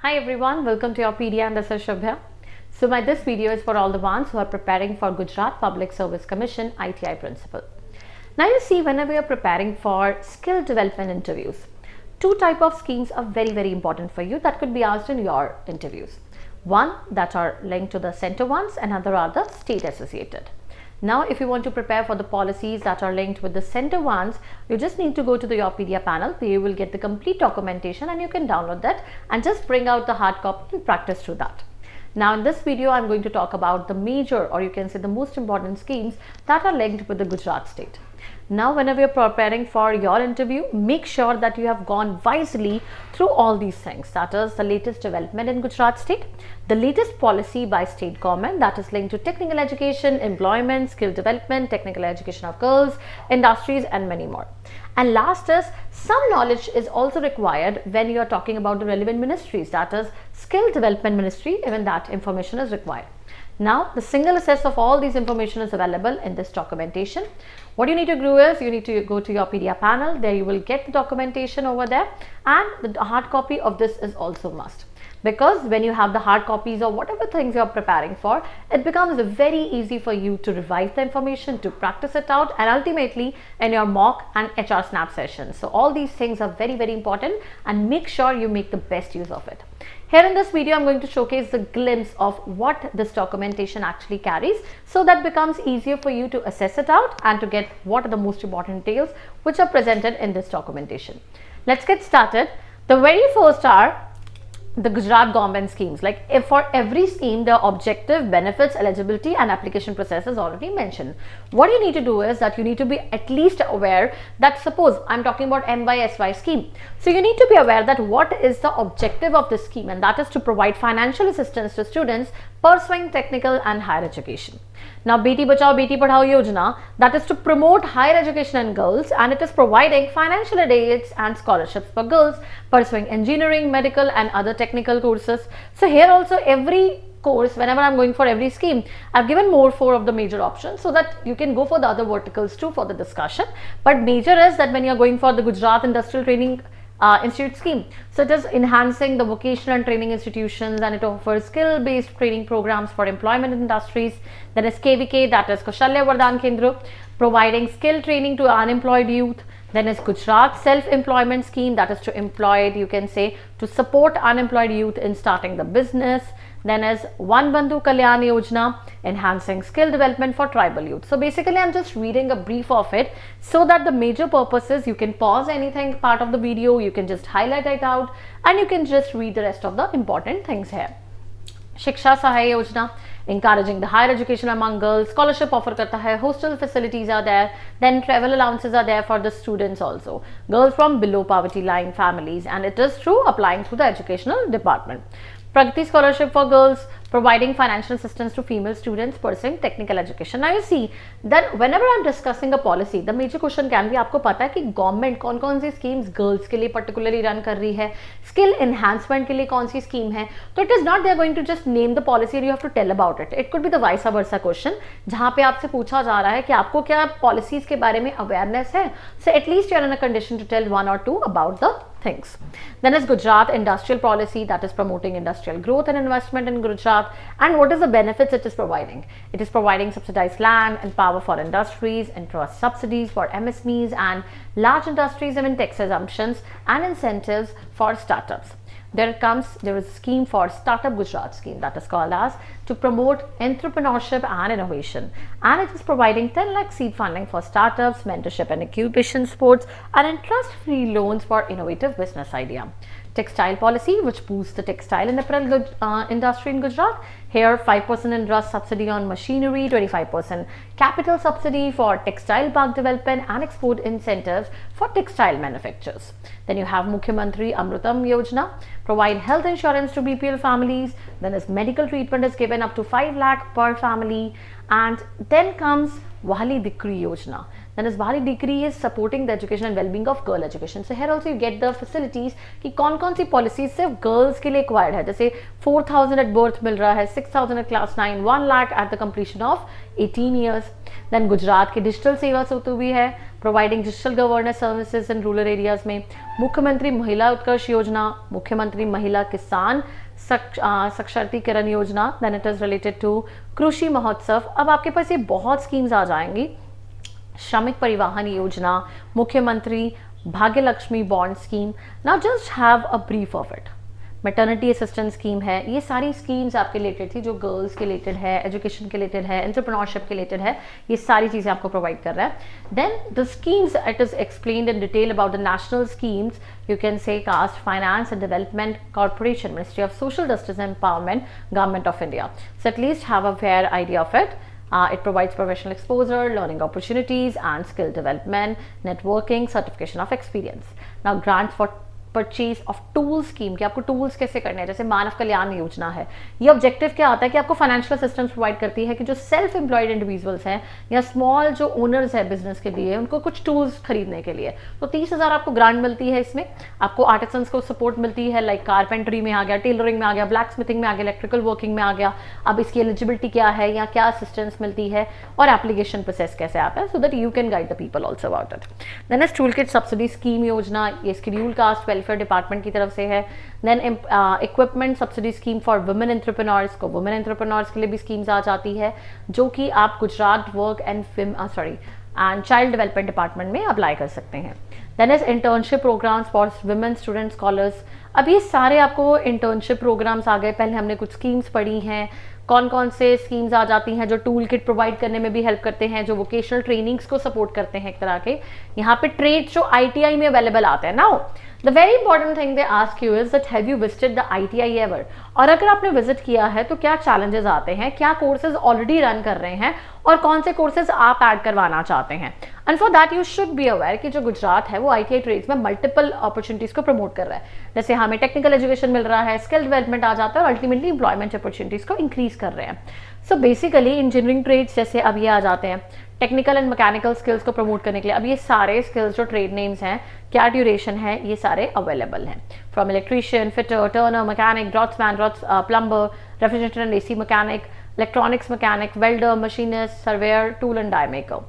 Hi everyone, welcome to your PD and this is Shubhya. So this video is for all the ones who are preparing for Gujarat Public Service Commission ITI principal. Now you see, whenever you're preparing for skill development interviews, two type of schemes are very important for you that could be asked in your interviews. One that are linked to the center ones and other are the state associated. Now, if you want to prepare for the policies that are linked with the center ones, you just need to go to the Yourpedia panel where you will get the complete documentation and you can download that and just bring out the hard copy and practice through that. Now, in this video, I'm going to talk about the major, or you can say the most important schemes that are linked with the Gujarat state. Now, whenever you're preparing for your interview, make sure that you have gone wisely through all these things. That is the latest development in Gujarat state, the latest policy by state government that is linked to technical education, employment, skill development, technical education of girls, industries and many more. And last is some knowledge is also required when you are talking about the relevant ministries, that is skill development ministry, even that information is required. Now, the single access of all these information is available in this documentation. What you need to do is you need to go to your Yourpedia panel. There you will get the documentation over there, and the hard copy of this is also must. Because when you have the hard copies or whatever things you are preparing for, it becomes very easy for you to revise the information, to practice it out, and ultimately in your mock and HR snap sessions. So all these things are very important, and make sure you make the best use of it. Here in this video, I'm going to showcase the glimpse of what this documentation actually carries, so that becomes easier for you to assess it out and to get what are the most important details which are presented in this documentation. Let's get started. The very first are the Gujarat government schemes. Like if for every scheme, the objective, benefits, eligibility and application process is already mentioned. What you need to do is that you need to be at least aware that, suppose I'm talking about MYSY scheme. So you need to be aware that what is the objective of this scheme, and that is to provide financial assistance to students pursuing technical and higher education. Now, Beti Bachao Beti Padhao Yojana, that is to promote higher education in girls, and it is providing financial aids and scholarships for girls pursuing engineering, medical and other technical courses. So here also every course, whenever I'm going for every scheme, I've given four of the major options so that you can go for the other verticals too for the discussion. But major is that when you're going for the Gujarat Industrial Training Institute scheme, so it is enhancing the vocational and training institutions, and it offers skill-based training programs for employment industries. Then is KVK, that is Kaushalya Vardhan Kendra, providing skill training to unemployed youth. Then is Gujarat Self-Employment Scheme, that is to employed, you can say, to support unemployed youth in starting the business. Then is One Bandhu Kalyan Yojana, enhancing skill development for tribal youth. So basically, I'm just reading a brief of it so that the major purposes, you can pause anything part of the video, you can just highlight it out, and you can just read the rest of the important things here. Shiksha Sahay Yojana, encouraging the higher education among girls. Scholarship offer karta hai, hostel facilities are there, then travel allowances are there for the students also, girls from below poverty line families, and it is through applying through the educational department. Pragati scholarship for girls, providing financial assistance to female students pursuing technical education. Now you see that whenever I'm discussing a policy, the major question can be, आपको पता है कि government कौन कौन सी schemes girls के लिए particularly run कर रही है, स्किल एनहांसमेंट के लिए कौन सी स्कीम है. तो it is not they are going to just name the policy, you have to tell about it. It could be the vice versa question, जहां पे आपसे पूछा जा रहा है कि आपको क्या पॉलिसीज के बारे में अवेयरनेस है. So at least you are in a condition to tell one or two about the things. Then is Gujarat Industrial Policy, that is promoting industrial growth and investment in Gujarat. And what is the benefits it is providing? It is providing subsidized land and power for industries, interest subsidies for MSMEs and large industries, even tax exemptions and incentives for startups. There is a scheme for Startup Gujarat scheme, that is called as to promote entrepreneurship and innovation, and it is providing 10 lakh seed funding for startups, mentorship and incubation supports, and interest-free loans for innovative business idea. Textile policy, which boosts the textile and apparel industry in Gujarat. Here 5% interest subsidy on machinery, 25% capital subsidy for textile park development and export incentives for textile manufacturers. Then you have Mukhyamantri Amrutam Yojana, provide health insurance to BPL families. Then is medical treatment is given up to 5 lakh per family. And then comes Wali Dikri Yojana. Then is Wali Dikri is supporting the education and well-being of girl education. So here also you get the facilities कि कौन-कौन सी policies सिर्फ girls के लिए acquired है, जैसे 4,000 at birth मिल रहा है, 6,000 at class 9, 1 lakh at the completion of 18 years. Then Gujarat की डिजिटल सेवा सेतु भी है, providing digital governance services in rural areas में. मुख्यमंत्री महिला उत्कर्ष योजना, मुख्यमंत्री महिला किसान सशक्तिकरण योजना. Then it is related to कृषि महोत्सव. अब आपके पास ये बहुत स्कीम्स आ जाएंगी. श्रमिक परिवहन योजना, मुख्यमंत्री भाग्य Lakshmi bond scheme. Now just have a brief of it. Maternity assistance scheme है. ये सारी स्कीम्स आपके रिलेटेड थी जो गर्ल्स के रिलेटेड है, एजुकेशन के रिलेटेड है, एंटरप्रेन्योरशिप के रिलेटेड है. ये सारी चीज़ें आपको प्रोवाइड कर रहा है. Then the schemes it is explained in detail about the national schemes. You can say Caste, Finance and Development Corporation, Ministry of Social Justice and Empowerment, Government of India. So at least have a fair idea of it. It provides professional exposure, learning opportunities and skill development, networking, certification of experience. Now grants for purchase of tool scheme कि आपको tools कैसे करने हैं, जैसे मानव कल्याण योजना है. ये objective क्या आता है कि आपको फाइनेंशियल असिस्टेंस प्रोवाइड करती है कि जो सेल्फ एम्प्लॉयड इंडिविजुअल्स हैं या स्मॉल जो ओनर्स है बिजनेस के लिए, उनको कुछ टूल्स खरीदने के लिए. तो 30,000 आपको ग्रांट मिलती है. इसमें आपको आर्टिसंस को सपोर्ट मिलती है, लाइक कारपेंटरी में आ गया, टेलरिंग में आ गया, ब्लैक स्मिथिंग में आ गया, इलेक्ट्रिकल वर्किंग में आ गया. अब इसकी एलिजिबिलिटी क्या है या क्या असिस्टेंस मिलती है और एप्लीकेशन प्रोसेस कैसे आता है, so that you can guide the people also about it. Then is tool kit subsidy scheme योजना. ये शेड्यूल कास्ट वेलफेयर डिपार्टमेंट की तरफ से है. Then equipment subsidy scheme for women entrepreneurs को, वुमेन एंटरप्रेन्योर्स के लिए भी स्कीम्स आ जाती है जो कि आप Gujarat work and child development department में अप्लाई कर सकते हैं. Then is internship programmes for women student scholars. अब ये सारे आपको इंटर्नशिप प्रोग्राम्स आ गए. पहले हमने कुछ स्कीम्स पढ़ी हैं. कौन कौन से स्कीम्स आ जाती हैं जो टूल किट प्रोवाइड करने में भी हेल्प करते हैं, जो वोकेशनल ट्रेनिंग्स को सपोर्ट करते हैं एक तरह के. यहाँ पे ट्रेड्स जो ITI में अवेलेबल आते हैं. Now the very important thing they ask you is that have you visited the ITI ever. और अगर आपने विजिट किया है तो क्या चैलेंजेस आते हैं, क्या कोर्सेज ऑलरेडी रन कर रहे हैं और कौन से कोर्सेज आप ऐड करवाना चाहते हैं. And for that you should be aware कि जो गुजरात है वो ITI ट्रेड्स में मल्टीपल अपॉर्चुनिटीज को प्रमोट कर रहा है. जैसे हमें टेक्निकल एजुकेशन मिल रहा है, स्किल डेवलपमेंट आ जाता है और अल्टीमेटली एम्प्लॉयमेंट अपॉर्चुनिटीज को इंक्रीज कर रहे हैं. सो बेसिकली इंजीनियरिंग ट्रेड्स जैसे अब ये आ जाते हैं, टेक्निकल एंड मैकेनिकल स्किल्स को प्रमोट करने के लिए. अब ये सारे स्किल्स जो ट्रेड नेम्स हैं, क्या ड्यूरेशन है, ये सारे अवेलेबल हैं. From electrician, fitter, turner, mechanic, draughtsman, plumber, refrigerator and AC mechanic, electronics mechanic, welder, machinist, surveyor, tool and die maker.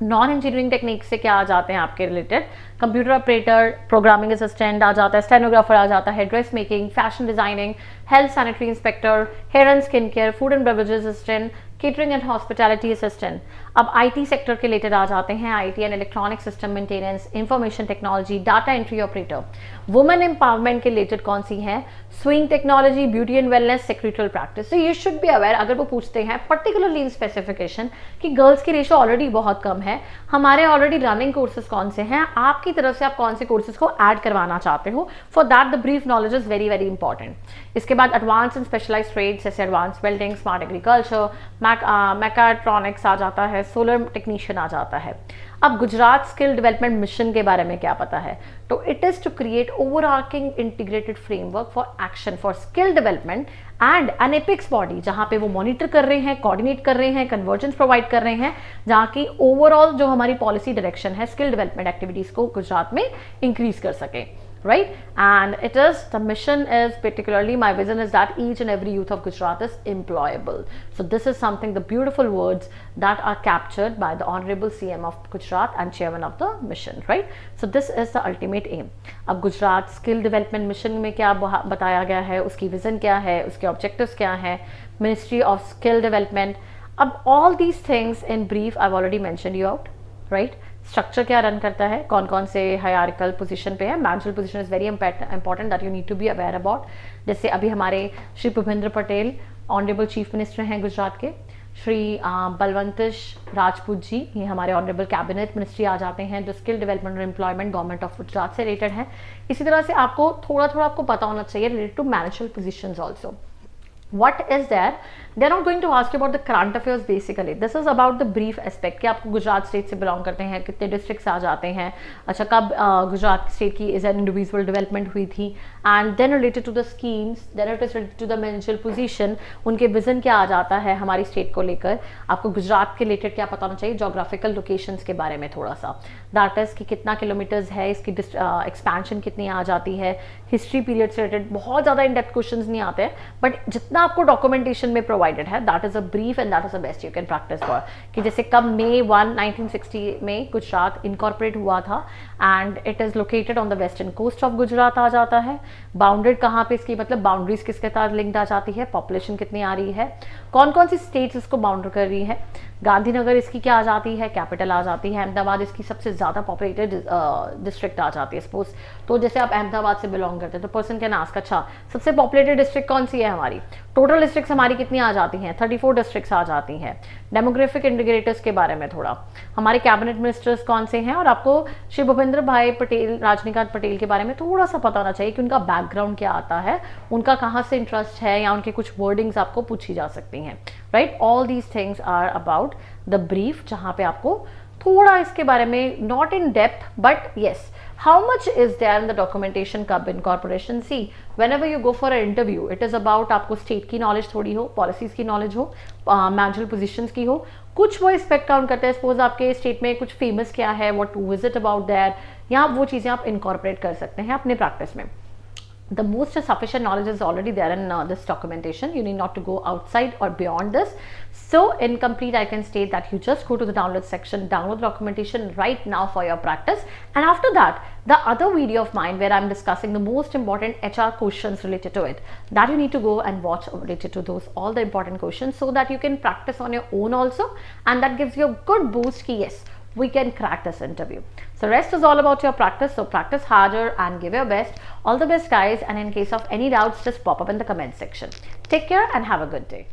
Non engineering technique से क्या आ जाते हैं आपके related, computer operator, programming assistant आ जाता है, स्टेनोग्राफर आ जाता है, dress making, fashion designing, health sanitary inspector, hair and skin care, food and beverages assistant, catering and hospitality assistant. अब IT सेक्टर के रिलेटेड आ जाते हैं IT and electronic system maintenance, information technology, data entry operator. Women empowerment के related कौन सी हैं, swing technology, beauty and wellness, secretarial practice. तो you should be aware अगर वो पूछते हैं पर्टिकुलरली इन स्पेसिफिकेशन कि गर्ल्स की रेशो ऑलरेडी बहुत कम है, हमारे ऑलरेडी रनिंग कोर्सेज कौन से हैं, आपकी तरफ से आप कौन से कोर्सेज को ऐड करवाना चाहते हो. For that the brief knowledge is very very important. इसके बाद एडवांस एंड स्पेशलाइज्ड ट्रेड्स जैसे advance welding, smart agriculture, mechatronics आ जाता है, सोलर टेक्नीशियन आ जाता है. अब गुजरात स्किल डेवलपमेंट मिशन के बारे में क्या पता है, तो it is to create overarching integrated framework for action for skill development and an apex body जहां पे वो मॉनिटर कर रहे हैं, कोऑर्डिनेट कर रहे हैं, कन्वर्जेंस प्रोवाइड कर रहे हैं, जहां की ओवरऑल जो हमारी पॉलिसी डायरेक्शन है स्किल डेवलपमेंट एक्टिविटीज को गुजरात में इंक्रीज कर सके. Right, and it is the mission is particularly my vision is that each and every youth of Gujarat is employable. So this is something, the beautiful words that are captured by the Honorable CM of Gujarat and Chairman of the mission, right? So this is the ultimate aim. अब Gujarat skill development mission में क्या बताया गया है, उसकी vision क्या है, उसके ऑब्जेक्टिव्स क्या है, मिनिस्ट्री ऑफ स्किल डेवलपमेंट. अब all these things in brief I've already mentioned you out, right? Structure क्या रन करता है, कौन कौन से हायरार्किकल पोजीशन पे है. Managerial position is very important that you need to be aware about. जैसे अभी हमारे Shri Bhupendra Patel honourable chief minister हैं गुजरात के, श्री बलवंतिश राजपूत जी, ये हमारे ऑनरेबल कैबिनेट मिनिस्ट्री आ जाते हैं जो स्किल डेवलपमेंट और एम्प्लॉयमेंट गवर्नमेंट ऑफ गुजरात से रिलेटेड है. इसी तरह से आपको थोड़ा थोड़ा आपको पता होना चाहिए related to managerial positions also. what is there, they're not going to ask you about the current affairs basically. This is about the brief aspect कि आपको गुजरात स्टेट से बिलोंग करते हैं, कितने डिस्ट्रिक्ट्स आ जाते हैं, अच्छा कब गुजरात स्टेट की इज एन इंडिविजुअल डेवलपमेंट हुई थी, and then related to the schemes, then it is related to the municipal position, उनके विजन क्या आ जाता है हमारी स्टेट को लेकर, आपको गुजरात के रिलेटेड क्या पता होना चाहिए, जोग्राफिकल लोकेशंस के बारे में थोड़ा सा, दैट इज कि कितना किलोमीटर्स है, इसकी एक्सपेंशन कितनी आ जाती है, हिस्ट्री पीरियड से रिलेटेड बहुत ज़्यादा इन डेप्थ क्वेश्चन नहीं आते हैं, बट जितना आपको डॉक्यूमेंटेशन में प्रोवाइडेड है that is a brief and that is the best you can practice for, कि जैसे कब May 1, 1960 में गुजरात इनकॉर्पोरेट हुआ था and it is located on the western coast of Gujarat आ जाता है, बाउंडेड कहाँ पे इसकी मतलब बाउंड्रीज किसके साथ लिंक्ड आ जाती है, पॉपुलेशन कितनी आ रही है, कौन कौन सी स्टेट्स इसको बाउंडर कर रही है, गांधीनगर इसकी क्या आ जाती है, कैपिटल आ जाती है, अहमदाबाद इसकी सबसे ज़्यादा पॉपुलेटेड डिस्ट्रिक्ट आ जाती है सपोज, तो जैसे आप अहमदाबाद से बिलोंग करते हैं तो पर्सन कैन आस्क अच्छा सबसे पॉपुलेटेड डिस्ट्रिक्ट कौन सी है हमारी, टोटल डिस्ट्रिक्ट्स हमारी कितनी आ जाती हैं, 34 डिस्ट्रिक्ट्स आ जाती हैं, डेमोग्राफिक इंडिकेटर्स के बारे में थोड़ा, हमारे कैबिनेट मिनिस्टर्स कौन से हैं, और आपको श्री भूपेंद्र भाई पटेल, रजनीकांत पटेल के बारे में थोड़ा सा पता होना चाहिए कि उनका बैकग्राउंड क्या आता है, उनका कहाँ से इंटरेस्ट है, या उनके कुछ वर्डिंग्स आपको पूछी जा सकती हैं, right. All these things are about the brief, जहाँ पे आपको थोड़ा इसके बारे में not in depth but yes how much is there in the documentation कब incorporation, see whenever you go for an interview it is about आपको state की knowledge थोड़ी हो, policies की knowledge हो, managerial positions की हो, कुछ वो expect काउंट करते हैं, suppose आपके state में कुछ famous क्या है, what to visit about there, या वो चीज़ें आप incorporate कर सकते हैं अपने practice में. The most sufficient knowledge is already there in this documentation. You need not to go outside or beyond this. So in complete, I can state that you just go to the download section, download the documentation right now for your practice. And after that, the other video of mine where I'm discussing the most important HR questions related to it, that you need to go and watch related to those, all the important questions, so that you can practice on your own also. And that gives you a good boost ki yes, we can crack this interview. So rest is all about your practice. So practice harder and give your best. All the best guys, and in case of any doubts, just pop up in the comment section. Take care and have a good day.